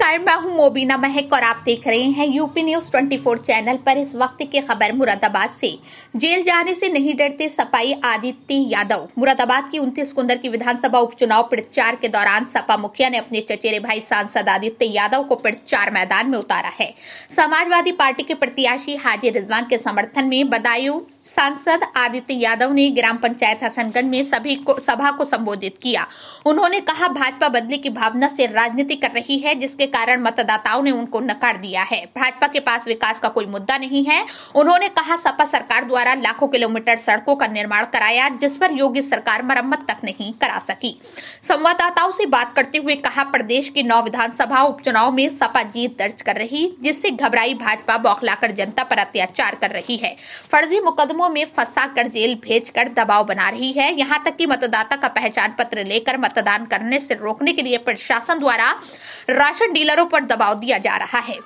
नमस्कार, मैं हूं मोबिना महक और आप देख रहे हैं यूपी न्यूज 24 चैनल पर। इस वक्त की खबर मुरादाबाद से। जेल जाने से नहीं डरते सपाई आदित्य यादव। मुरादाबाद की 29 कुंदर की विधानसभा उपचुनाव प्रचार के दौरान सपा मुखिया ने अपने चचेरे भाई सांसद आदित्य यादव को प्रचार मैदान में उतारा है। समाजवादी पार्टी के प्रत्याशी हाजी रिजवान के समर्थन में बदायूं सांसद आदित्य यादव ने ग्राम पंचायत हसनगंज में सभा को संबोधित किया। उन्होंने कहा, भाजपा बदले की भावना से राजनीति कर रही है, जिसके कारण मतदाताओं ने उनको नकार दिया है। भाजपा के पास विकास का कोई मुद्दा नहीं है। उन्होंने कहा, सपा सरकार द्वारा लाखों किलोमीटर सड़कों का निर्माण कराया, जिस पर योगी सरकार मरम्मत तक नहीं करा सकी। संवाददाताओं से बात करते हुए कहा, प्रदेश की 9 विधानसभा उपचुनाव में सपा जीत दर्ज कर रही, जिससे घबराई भाजपा बौखलाकर जनता पर अत्याचार कर रही है। फर्जी मुकदमों में फंसाकर जेल भेजकर दबाव बना रही है। यहां तक कि मतदाता का पहचान पत्र लेकर मतदान करने से रोकने के लिए प्रशासन द्वारा राशन डीलरों पर दबाव दिया जा रहा है।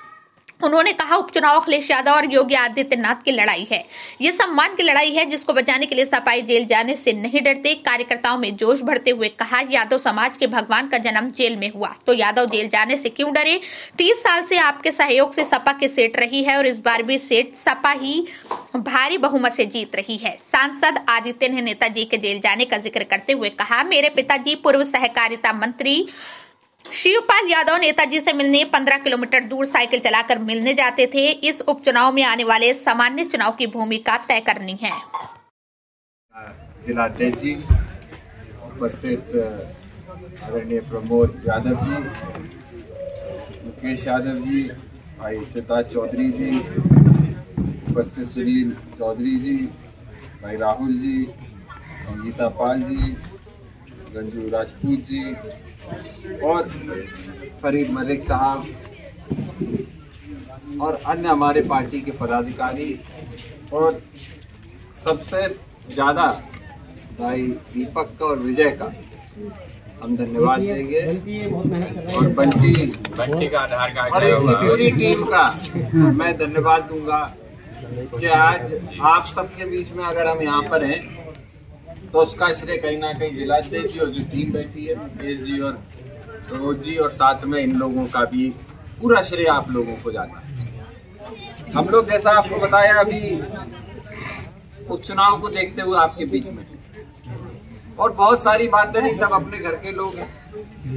उन्होंने कहा, उपचुनाव अखिलेश यादव और योगी आदित्यनाथ की लड़ाई है। ये सम्मान की लड़ाई है, जिसको बचाने के लिए सपाई जेल जाने से नहीं डरते। कार्यकर्ताओं में जोश भरते हुए कहा, यादव समाज के भगवान का जन्म जेल में हुआ तो यादव जेल जाने से क्यों डरे। 30 साल से आपके सहयोग से सपा की सीट रही है और इस बार भी सीट सपा ही भारी बहुमत से जीत रही है। सांसद आदित्य ने नेताजी के जेल जाने का जिक्र करते हुए कहा, मेरे पिताजी पूर्व सहकारिता मंत्री शिवपाल यादव नेताजी से मिलने 15 किलोमीटर दूर साइकिल चलाकर मिलने जाते थे। इस उपचुनाव में आने वाले सामान्य चुनाव की भूमिका तय करनी है। जिलाध्यक्ष जी, उपस्थित आदरणीय प्रमोद यादव जी, मुकेश यादव जी, भाई सिद्धार्थ चौधरी जी, उपस्थित सुनील चौधरी जी, भाई राहुल जी, संगीता पाल जी, गंजू राजपूत जी और फरीद मलिक साहब और अन्य हमारे पार्टी के पदाधिकारी, और सबसे ज़्यादा भाई दीपक का और विजय का हम धन्यवाद देंगे, और बंटी का आधार कार्ड और पूरी टीम का मैं धन्यवाद दूंगा कि आज आप सबके बीच में अगर हम यहाँ पर हैं तो उसका श्रेय कहीं ना कहीं जिलाध्यक्ष जी और जो टीम बैठी है मुकेश जी और प्रमोद जी, और साथ में इन लोगों का भी पूरा श्रेय आप लोगों को जाता है। हम लोग जैसा आपको बताया अभी उपचुनाव को देखते हुए आपके बीच में, और बहुत सारी बातें नहीं, सब अपने घर के लोग हैं,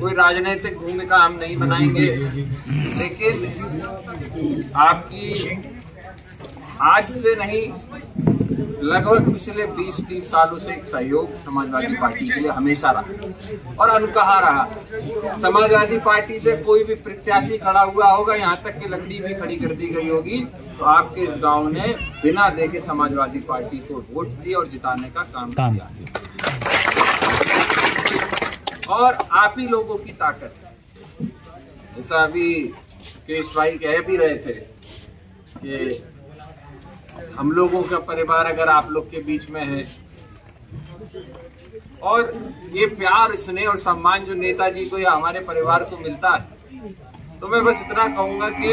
कोई राजनीतिक भूमिका हम नहीं बनाएंगे, लेकिन आपकी आज से नहीं लगभग पिछले 20-30 सालों से एक सहयोग समाजवादी पार्टी के लिए हमेशा रहा और अनकहा रहा। समाजवादी पार्टी से कोई भी प्रत्याशी खड़ा हुआ होगा, यहाँ तक कि लकड़ी भी खड़ी कर दी गई होगी, तो आपके इस गांव ने बिना देखे समाजवादी पार्टी को वोट दिया और जिताने का काम किया। और आप ही लोगों की ताकत, जैसा अभी केश भाई कह भी रहे थे कि हम लोगों का परिवार अगर आप लोग के बीच में है, और ये प्यार, स्नेह और सम्मान जो नेताजी को या हमारे परिवार को मिलता है, तो मैं बस इतना कहूंगा कि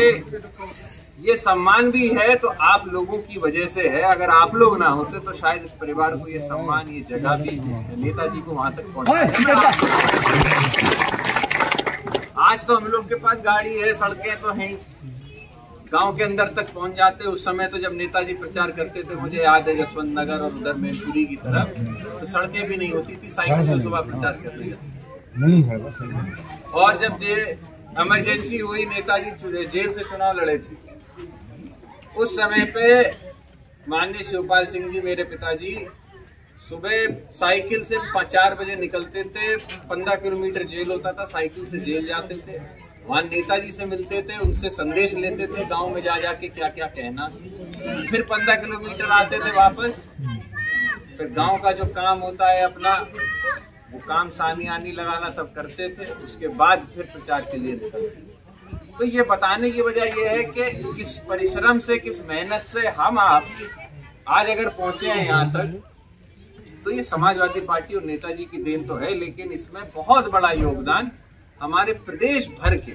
ये सम्मान भी है तो आप लोगों की वजह से है। अगर आप लोग ना होते तो शायद इस परिवार को ये सम्मान, ये जगह भी नेताजी को वहां तक पहुंचाया। आज तो हम लोग के पास गाड़ी है, सड़कें तो हैं, गांव के अंदर तक पहुंच जाते। उस समय तो जब नेताजी प्रचार करते थे, मुझे याद है जसवंत नगर और उधर मैनपुरी की तरफ तो सड़कें भी नहीं होती थी, साइकिल से सुबह प्रचार करते थे। और जब इमरजेंसी हुई, नेताजी जेल से चुनाव लड़े थे, उस समय पे माननीय शिवपाल सिंह जी, मेरे पिताजी, सुबह साइकिल से 4 बजे निकलते थे, 15 किलोमीटर जेल होता था, साइकिल से जेल जाते थे, वहाँ नेताजी से मिलते थे, उनसे संदेश लेते थे, गांव में जा जाके क्या क्या कहना, फिर 15 किलोमीटर आते थे वापस, फिर गांव का जो काम होता है अपना, वो काम सानी आनी लगाना सब करते थे, उसके बाद फिर प्रचार के लिए निकलते। तो ये बताने की वजह ये है कि किस परिश्रम से, किस मेहनत से हम आप आज अगर पहुंचे हैं यहाँ तक, तो ये समाजवादी पार्टी और नेताजी की देन तो है, लेकिन इसमें बहुत बड़ा योगदान हमारे प्रदेश भर के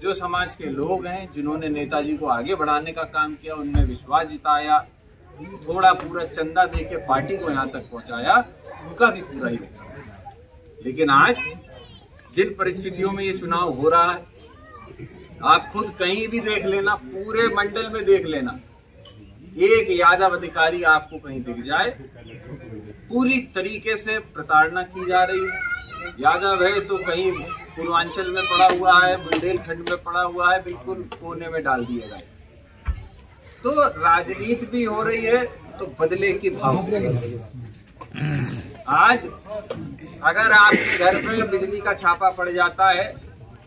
जो समाज के लोग हैं, जिन्होंने नेताजी को आगे बढ़ाने का काम किया, उनमें विश्वास जिताया, थोड़ा पूरा चंदा दे के पार्टी को यहाँ तक पहुँचाया, उनका भी पूरा योगदान। लेकिन आज जिन परिस्थितियों में ये चुनाव हो रहा है, आप खुद कहीं भी देख लेना, पूरे मंडल में देख लेना, एक यादव अधिकारी आपको कहीं दिख जाए, पूरी तरीके से प्रताड़ना की जा रही है। यादव है तो कहीं पूर्वांचल में पड़ा हुआ है, बुंदेलखंड में पड़ा हुआ है, बिल्कुल कोने में डाल दिया गया। तो राजनीति भी हो रही है तो बदले की भाव से। आज अगर आपके घर पे बिजली का छापा पड़ जाता है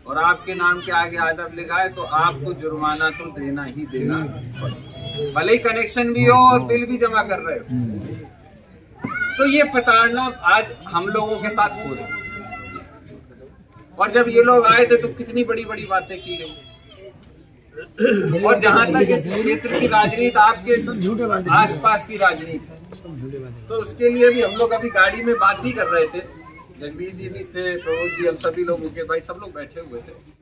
और आपके नाम के आगे यादव लिखा है तो आपको जुर्माना तो देना ही देना, भले ही कनेक्शन भी हो और बिल भी जमा कर रहे हो। तो ये प्रताड़ना आज हम लोगों के साथ हो रही है। और जब ये लोग आए थे तो कितनी बड़ी बड़ी बातें की गई। और जहां तक इस क्षेत्र की राजनीति, आपके आसपास की राजनीति, तो उसके लिए भी हम लोग अभी गाड़ी में बात ही कर रहे थे। जगबीर जी भी थे, प्रमोद जी, हम सभी लोग, मुकेश भाई, सब लोग बैठे हुए थे।